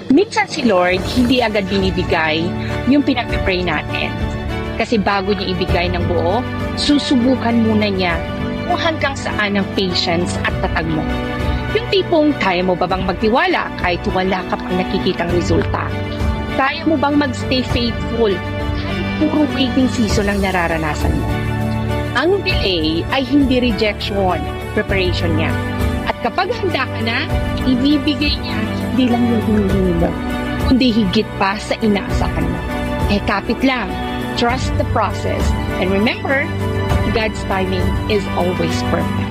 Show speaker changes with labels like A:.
A: Minsan si Lord, hindi agad binibigay yung pinag-pray natin. Kasi bago niya ibigay ng buo, susubukan muna niya kung hanggang saan ang patience at tatag mo. Yung tipong, kaya mo ba bang magtiwala kahit wala ka pang nakikitang resulta? Kaya mo bang magstay faithful kahit puro waiting season ang nararanasan mo? Ang delay ay hindi rejection, preparation niya. At kapag handa ka na, ibibigay niya hindi lang yung hinihingi mo, kundi higit pa sa inaasahan mo. Kapit lang. Trust the process. And remember, God's timing is always perfect.